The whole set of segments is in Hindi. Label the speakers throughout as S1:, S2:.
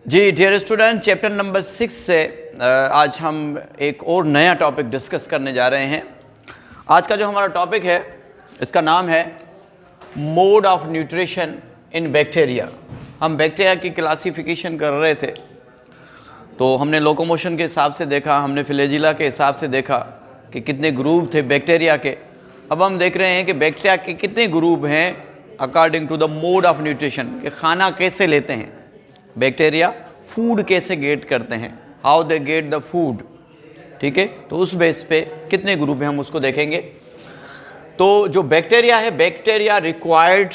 S1: जी डियर स्टूडेंट, चैप्टर नंबर 6 से आज हम एक और नया टॉपिक डिस्कस करने जा रहे हैं। आज का जो हमारा टॉपिक है इसका नाम है mode of nutrition in bacteria. हम बैक्टीरिया की क्लासिफिकेशन कर रहे थे, तो हमने लोकोमोशन के हिसाब से देखा, हमने फ्लैजिला के हिसाब से देखा कि कितने ग्रुप थे बैक्टीरिया के। अब हम देख रहे हैं कि बैक्टीरिया के कितने ग्रुप हैं according to the mode of nutrition, कि खाना कैसे लेते हैं बैक्टीरिया, फूड कैसे गेट करते हैं, how they get the food. ठीक है, तो उस बेस पे कितने ग्रुप हैं हम उसको देखेंगे। तो जो बैक्टीरिया है, bacteria required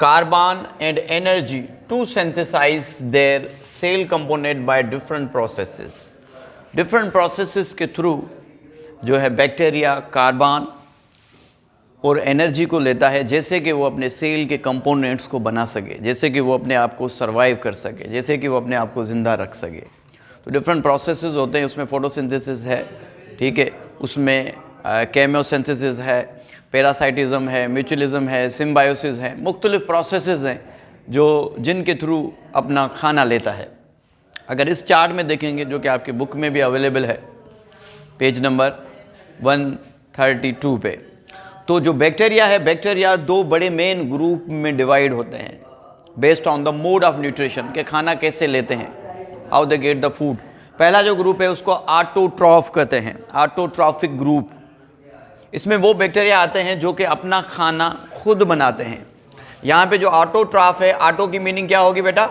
S1: carbon and energy to synthesise their cell component by different processes. Different processes के थ्रू जो है बैक्टीरिया कार्बन और एनर्जी को लेता है, जैसे कि वो अपने सेल के कंपोनेंट्स को बना सके, जैसे कि वो अपने आप को सर्वाइव कर सके, जैसे कि वो अपने आप को ज़िंदा रख सके। तो डिफरेंट प्रोसेसेस होते हैं, उसमें फोटोसिंथेसिस है, ठीक है, उसमें केमियोसिंथेसिस है, पैरासाइटिज्म है, म्यूचुअलिज्म है, सिम्बायोसिस है, मुख्तलिफ प्रोसेसेस हैं जो जिनके थ्रू अपना खाना लेता है। अगर इस चार्ट में देखेंगे, जो कि आपकी बुक में भी अवेलेबल है, पेज नंबर 132 पे, तो जो बैक्टीरिया है, बैक्टीरिया दो बड़े मेन ग्रुप में डिवाइड होते हैं based on the mode of nutrition, के खाना कैसे लेते हैं, how they get the food. पहला जो ग्रुप है उसको ऑटोट्रॉफ कहते हैं, ऑटोट्रॉफिक ग्रुप। इसमें वो बैक्टीरिया आते हैं जो कि अपना खाना खुद बनाते हैं। यहाँ पे जो ऑटोट्रॉफ है, ऑटो की मीनिंग क्या होगी बेटा,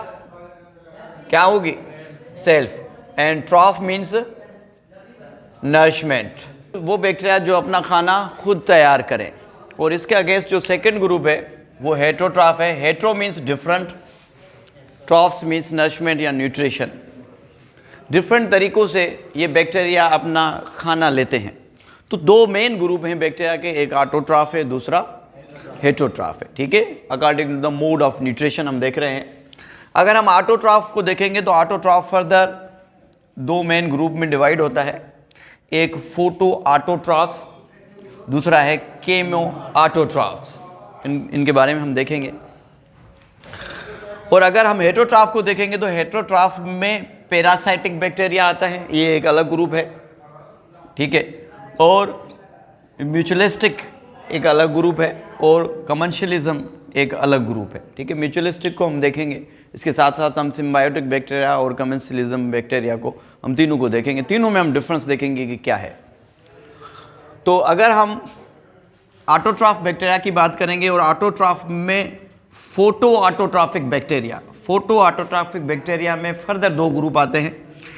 S1: क्या होगी, सेल्फ, एंड ट्रॉफ मीन्स नरिशमेंट। वो बैक्टीरिया जो अपना खाना खुद तैयार करें। और इसके अगेंस्ट जो सेकंड ग्रुप है वो हेट्रोट्रॉफ है। Hetero means different, troughs means nourishment या न्यूट्रिशन। डिफरेंट तरीक़ों से ये बैक्टीरिया अपना खाना लेते हैं। तो दो मेन ग्रुप हैं बैक्टीरिया के, एक ऑटोट्रॉफ है, दूसरा हेट्रोट्रॉफ है। ठीक है, according to the mode of nutrition हम देख रहे हैं। अगर हम ऑटोट्रॉफ को देखेंगे तो ऑटोट्रॉफ फर्दर दो मेन ग्रुप में डिवाइड होता है, एक फोटो ऑटोट्रॉफ्स, दूसरा है केमो ऑटोट्रॉफ्स। इनके बारे में हम देखेंगे। और अगर हम हेट्रोट्रॉफ को देखेंगे तो हेट्रोट्रॉफ में पैरासाइटिक बैक्टीरिया आता है, ये एक अलग ग्रुप है, ठीक है, और म्यूचुअलिस्टिक एक अलग ग्रुप है, और कमर्शियलिज्म एक अलग ग्रुप है। ठीक है, म्यूचुअलिस्टिक को हम देखेंगे, इसके साथ साथ हम सिम्बायोटिक बैक्टीरिया और कमर्शियलिज्म बैक्टीरिया को, हम तीनों को देखेंगे। तीनों में हम डिफरेंस देखेंगे कि क्या है। तो अगर हम ऑटोट्रॉफ बैक्टीरिया की बात करेंगे, और ऑटोट्रॉफ में photo autotrophic bacteria, photo autotrophic bacteria में फर्दर दो ग्रुप आते हैं,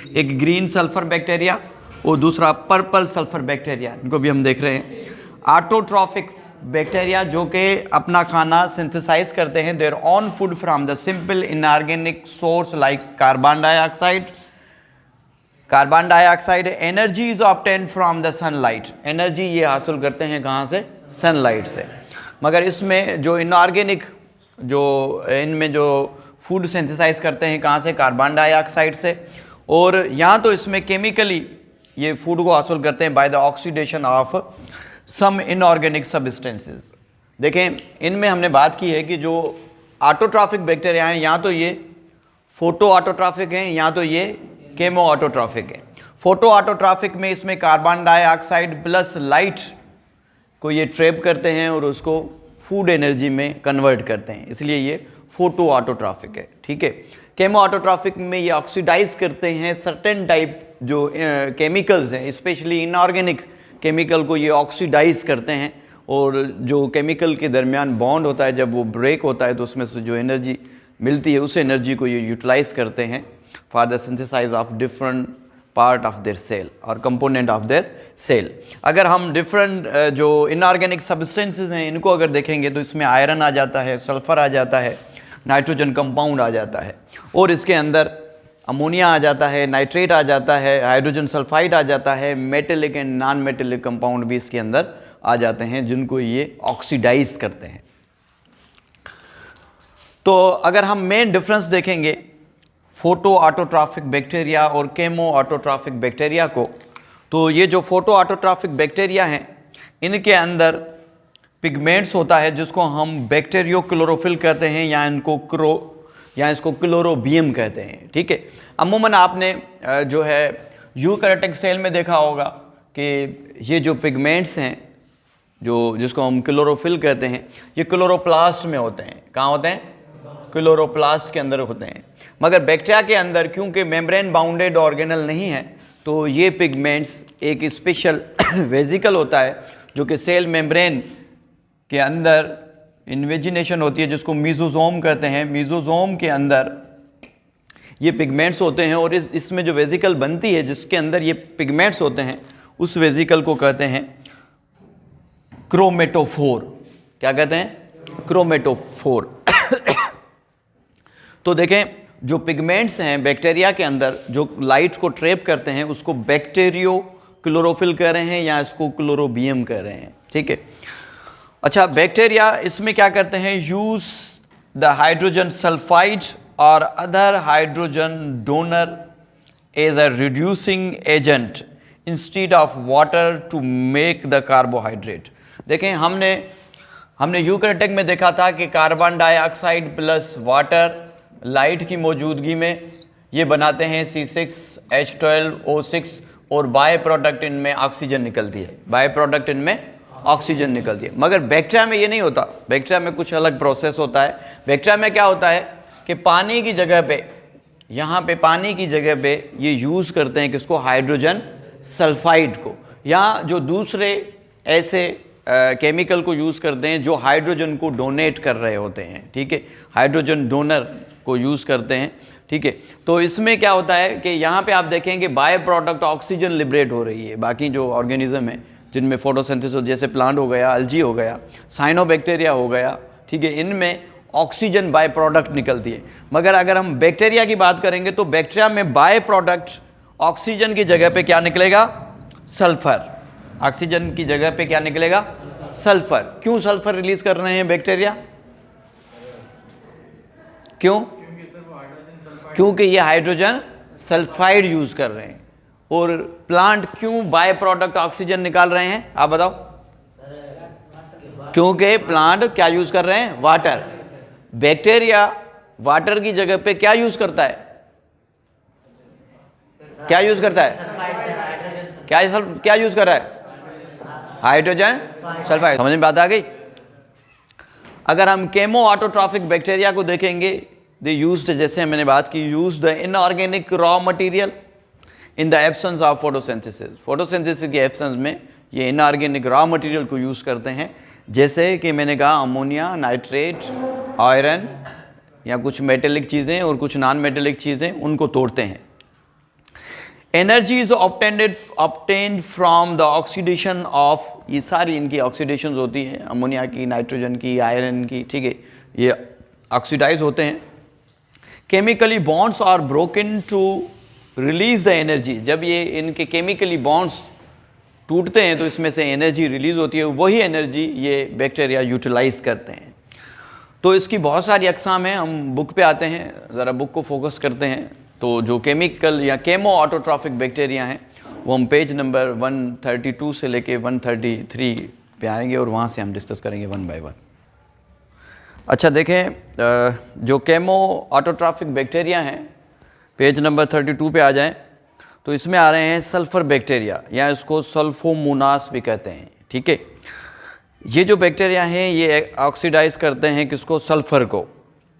S1: एक ग्रीन सल्फर बैक्टीरिया और दूसरा पर्पल सल्फर बैक्टीरिया। इनको भी हम देख रहे हैं। ऑटोट्रॉफिक बैक्टीरिया जो कि अपना खाना सिंथेसाइज करते हैं their own food from the simple inorganic source like carbon dioxide. Carbon dioxide energy is obtain from the sunlight. Energy ये हासिल करते हैं कहाँ से, सनलाइट से। मगर इसमें जो इनऑर्गेनिक, जो इनमें जो फूड सिंथेसाइज करते हैं कहाँ से, कार्बन डाइऑक्साइड से। और यहाँ तो इसमें केमिकली ये फूड को हासिल करते हैं by the oxidation of some inorganic substances. देखें, इनमें हमने बात की है कि जो ऑटोट्रॉफिक बैक्टीरिया हैं, यहाँ तो ये फोटो ऑटोट्रॉफिक हैं, यहाँ तो ये केमो ऑटोट्रॉफिक है। फोटो ऑटोट्रॉफिक में इसमें कार्बन डाइऑक्साइड प्लस लाइट को ये ट्रैप करते हैं और उसको फूड एनर्जी में कन्वर्ट करते हैं, इसलिए ये फोटो ऑटोट्रॉफिक है। ठीक है, केमो ऑटोट्रॉफिक में ये ऑक्सीडाइज करते हैं सर्टेन टाइप जो केमिकल्स हैं, स्पेशली इनऑर्गेनिक केमिकल को ये ऑक्सीडाइज करते हैं, और जो केमिकल के दरमियान बॉन्ड होता है, जब वो ब्रेक होता है तो उसमें से जो एनर्जी मिलती है, उस एनर्जी को ये यूटिलाइज करते हैं for the synthesise of different part of their cell और कंपोनेंट ऑफ देयर सेल। अगर हम डिफरेंट जो इनऑर्गेनिक सब्सटेंसेस हैं इनको अगर देखेंगे तो इसमें आयरन आ जाता है, सल्फर आ जाता है, नाइट्रोजन कंपाउंड आ जाता है, और इसके अंदर अमोनिया आ जाता है, नाइट्रेट आ जाता है, हाइड्रोजन सल्फाइड आ जाता है, metallic and non metallic compound भी इसके अंदर आ जाते हैं, जिनको ये ऑक्सीडाइज करते हैं। तो अगर हम मेन डिफरेंस देखेंगे फोटो ऑटोट्रॉफिक बैक्टीरिया और केमो ऑटोट्रॉफिक बैक्टीरिया को, तो ये जो फोटो ऑटोट्रॉफिक बैक्टीरिया हैं, इनके अंदर पिगमेंट्स होता है जिसको हम बैक्टीरियो क्लोरोफिल कहते हैं, या इनको या इसको क्लोरोबियम कहते हैं। ठीक है, अमूमन आपने जो है यूकैरियोटिक सेल में देखा होगा कि ये जो पिगमेंट्स हैं जो जिसको हम क्लोरोफिल कहते हैं, ये क्लोरोप्लास्ट में होते हैं। कहाँ होते हैं? क्लोरोप्लास्ट के अंदर होते हैं। मगर बैक्टीरिया के अंदर क्योंकि मेम्ब्रेन बाउंडेड ऑर्गेनल नहीं है, तो ये पिगमेंट्स एक स्पेशल वेजिकल होता है जो कि सेल मेम्ब्रेन के अंदर इन्वेजिनेशन होती है, जिसको मीजोजोम कहते हैं। मीजोजोम के अंदर ये पिगमेंट्स होते हैं और इसमें जो वेजिकल बनती है जिसके अंदर ये पिगमेंट्स होते हैं, उस वेजिकल को कहते हैं क्रोमेटोफोर। क्या कहते हैं? क्रोमेटोफोर। तो देखें, जो पिगमेंट्स हैं बैक्टीरिया के अंदर जो लाइट को ट्रैप करते हैं, उसको बैक्टीरियो क्लोरोफिल कह रहे हैं या इसको क्लोरोबियम कह रहे हैं। ठीक है, अच्छा, बैक्टीरिया इसमें क्या करते हैं? यूज द हाइड्रोजन सल्फाइड और other hydrogen donor as a reducing agent instead of water to make the carbohydrate. देखें, हमने यूकैरियोटिक में देखा था कि carbon dioxide plus water light की मौजूदगी में ये बनाते हैं C6H12O6 और बाय प्रोडक्ट इनमें ऑक्सीजन निकलती है। बाय प्रोडक्ट इनमें ऑक्सीजन निकलती है। मगर बैक्टीरिया में ये नहीं होता। बैक्टीरिया में कुछ अलग प्रोसेस होता है। बैक्टीरिया में क्या होता है कि पानी की जगह पे, यहाँ पे पानी की जगह पे ये यूज़ करते हैं किसको? हाइड्रोजन सल्फाइड को, या जो दूसरे ऐसे केमिकल को यूज़ करते हैं जो हाइड्रोजन को डोनेट कर रहे होते हैं। ठीक है, हाइड्रोजन डोनर को यूज़ करते हैं। ठीक है, तो इसमें क्या होता है कि यहाँ पे आप देखेंगे बाय प्रोडक्ट ऑक्सीजन लिबरेट हो रही है। बाकी जो ऑर्गेनिज्म है जिनमें फोटोसिंथेसिस, जैसे प्लांट हो गया, अल्जी हो गया, साइनोबैक्टीरिया हो गया, ठीक है, इनमें ऑक्सीजन बाय प्रोडक्ट निकलती है। मगर अगर हम बैक्टीरिया की बात करेंगे तो बैक्टीरिया में बाय प्रोडक्ट ऑक्सीजन की जगह पे क्या निकलेगा? सल्फर। ऑक्सीजन की जगह पे क्या निकलेगा? सल्फर। क्यों सल्फर रिलीज कर रहे हैं बैक्टीरिया? क्यों? क्योंकि ये हाइड्रोजन सल्फाइड यूज कर रहे हैं। और प्लांट क्यों बाय प्रोडक्ट ऑक्सीजन निकाल रहे हैं? आप बताओ। क्योंकि प्लांट क्या यूज कर रहे हैं? वाटर। बैक्टीरिया वाटर की जगह पे क्या यूज करता है? क्या यूज करता है? क्या यूज कर रहा है? Hydrogen sulphide. समझ में बात आ गई? अगर हम केमो ऑटोट्रॉफिक बैक्टीरिया को देखेंगे, दे यूज्ड, जैसे मैंने बात की, use the inorganic raw material in the absence of photosynthesis. Photosynthesis के एब्सेंस में ये इनऑर्गेनिक रॉ मटेरियल को यूज करते हैं, जैसे कि मैंने कहा अमोनिया, नाइट्रेट, आयरन या कुछ मेटेलिक चीज़ें और कुछ नॉन मेटेलिक चीज़ें, उनको तोड़ते हैं। Energy is obtained from the oxidation of, ये सारी इनकी ऑक्सीडेशन होती है, अमोनिया की, नाइट्रोजन की, आयरन की। ठीक है, ये ऑक्सीडाइज होते हैं। Chemically bonds are broken to release the energy. जब ये इनके केमिकली बॉन्ड्स टूटते हैं तो इसमें से एनर्जी रिलीज होती है, वही एनर्जी ये बैक्टीरिया यूटिलाइज करते हैं। तो इसकी बहुत सारी अक़साम हैं। हम बुक पे आते हैं, ज़रा बुक को फोकस करते हैं। तो जो केमिकल या केमो ऑटोट्रॉफिक बैक्टीरिया हैं वो हम पेज नंबर 132 से लेके 133 पे आएंगे और वहाँ से हम डिस्कस करेंगे वन बाय वन। अच्छा, देखें, जो केमो ऑटोट्रॉफिक बैक्टीरिया हैं, पेज नंबर 32 पे आ जाएं, तो इसमें आ रहे हैं सल्फ़र बैक्टीरिया, या इसको सल्फोमोनास भी कहते हैं। ठीक है, ये जो बैक्टीरिया हैं ये ऑक्सीडाइज करते हैं किसको? सल्फ़र को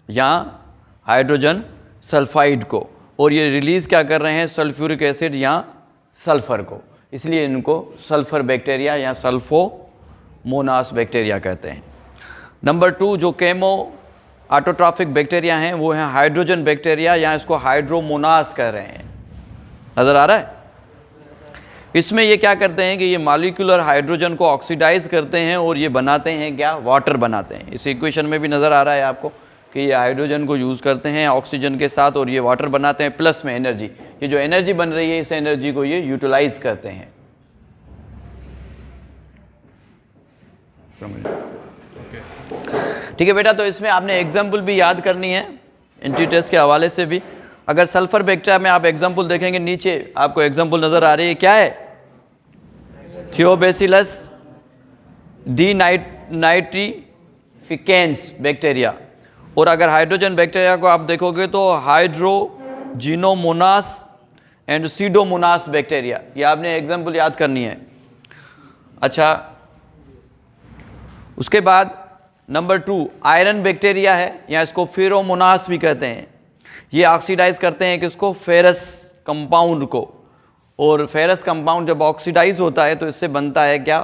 S1: या हाइड्रोजन सल्फाइड को, और ये रिलीज़ क्या कर रहे हैं? सल्फ्यूरिक एसिड या सल्फ़र को। इसलिए इनको सल्फ़र बैक्टीरिया या सल्फोमोनास बैक्टीरिया कहते हैं। नंबर 2 जो केमो ऑटोट्रॉफिक बैक्टीरिया हैं वो हैं हाइड्रोजन बैक्टीरिया, या इसको हाइड्रोमोनास कह रहे हैं। नज़र आ रहा है? इसमें ये क्या करते हैं कि ये मॉलिक्यूलर हाइड्रोजन को ऑक्सीडाइज करते हैं और ये बनाते हैं क्या? वाटर बनाते हैं। इस इक्वेशन में भी नज़र आ रहा है आपको कि ये हाइड्रोजन को यूज़ करते हैं ऑक्सीजन के साथ और ये वाटर बनाते हैं, प्लस में एनर्जी। ये जो एनर्जी बन रही है इस एनर्जी को ये यूटिलाइज करते हैं। ठीक है बेटा, तो इसमें आपने एग्जाम्पल भी याद करनी है एंटी टेस्ट के हवाले से भी। अगर सल्फर बैक्टीरिया में आप एग्जाम्पल देखेंगे, नीचे आपको एग्जाम्पल नज़र आ रही है, क्या है? थियोबैसिलस डी नाइट्रीफिकेंस बैक्टीरिया, और अगर हाइड्रोजन बैक्टीरिया को आप देखोगे तो हाइड्रोजिनोमोनास एंड सीडोमोनास बैक्टीरिया, ये आपने एग्जाम्पल याद करनी है। अच्छा, उसके बाद नंबर 2 आयरन बैक्टीरिया है, या इसको फेरोमोनास भी कहते हैं। ये ऑक्सीडाइज करते हैं किसको? फेरस कंपाउंड को। और फेरस कंपाउंड जब ऑक्सीडाइज होता है तो इससे बनता है क्या?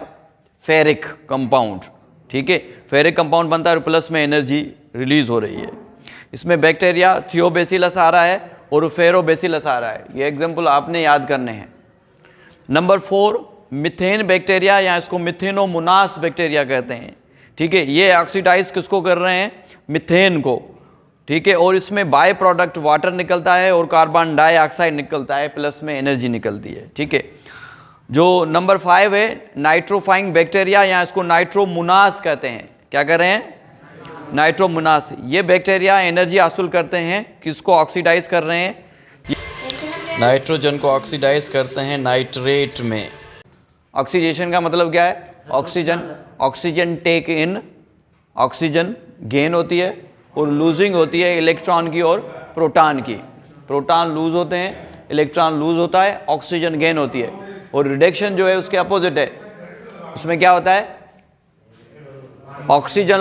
S1: Ferric compound. ठीक है, फेरिक कंपाउंड बनता है और प्लस में एनर्जी रिलीज हो रही है। इसमें बैक्टीरिया थियोबैसिलस आ रहा है और फेरोबैसिलस आ रहा है। ये एग्जाम्पल आपने याद करने हैं। नंबर 4 मिथेन बैक्टीरिया, या इसको मिथेनोमोनास बैक्टीरिया कहते हैं। ठीक है, ये ऑक्सीडाइज किसको कर रहे हैं? मिथेन को। ठीक है, और इसमें बाय प्रोडक्ट वाटर निकलता है और कार्बन डाइऑक्साइड निकलता है, प्लस में एनर्जी निकलती है। ठीक है, जो नंबर 5 है नाइट्रोफाइंग बैक्टीरिया, या इसको नाइट्रोमोनास कहते हैं। क्या कर रहे हैं? नाइट्रोमोनास। ये बैक्टीरिया एनर्जी हासिल करते हैं, किसको ऑक्सीडाइज कर रहे हैं? नाइट्रोजन को ऑक्सीडाइज करते हैं नाइट्रेट में। ऑक्सीडेशन का मतलब क्या है? ऑक्सीजन टेक इन, ऑक्सीजन गेन होती है और लूजिंग होती है इलेक्ट्रॉन की और प्रोटॉन की। प्रोटॉन लूज होते हैं, इलेक्ट्रॉन लूज होता है, ऑक्सीजन गेन होती है। और रिडक्शन जो है उसके अपोजिट है, उसमें क्या होता है? ऑक्सीजन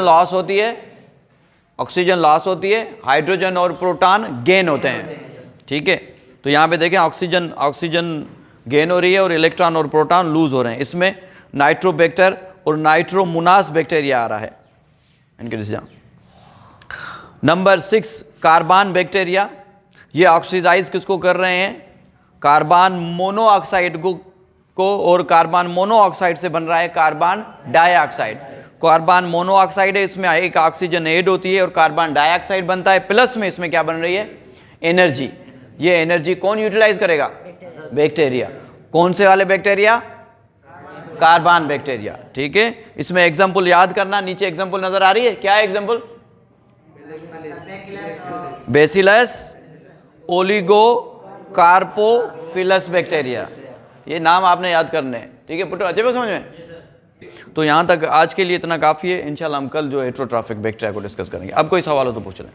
S1: लॉस होती है, हाइड्रोजन और प्रोटॉन गेन होते हैं। ठीक है, तो यहाँ पे देखें ऑक्सीजन गेन हो रही है और इलेक्ट्रॉन और प्रोटॉन लूज हो रहे हैं। इसमें नाइट्रोबैक्टर और नाइट्रोमोनास बैक्टीरिया आ रहा है इनके जैसे। नंबर 6 कार्बन बैक्टीरिया, ये ऑक्सीडाइज किसको कर रहे हैं? कार्बन मोनोऑक्साइड को, और कार्बन मोनोऑक्साइड से बन रहा है कार्बन डाइऑक्साइड। कार्बन मोनोऑक्साइड है, इसमें एक ऑक्सीजन ऐड होती है और कार्बन डाइऑक्साइड बनता है, प्लस में इसमें क्या बन रही है? एनर्जी। ये एनर्जी कौन यूटिलाइज करेगा? बैक्टीरिया। कौन से वाले बैक्टीरिया? Carbon bacteria. ठीक है, इसमें एग्जांपल याद करना, नीचे एग्जांपल नजर आ रही है, क्या है एग्जांपल? बेसिलस ओलिगो कार्पोफिलस बैक्टीरिया, ये नाम आपने याद करने हैं। ठीक है पुटो, अच्छे से समझ में? तो यहां तक आज के लिए इतना काफी है। इंशाल्लाह हम कल जो हेटेरोट्रॉफिक बैक्टीरिया को डिस्कस करेंगे। अब कोई सवाल हो तो पूछ लें।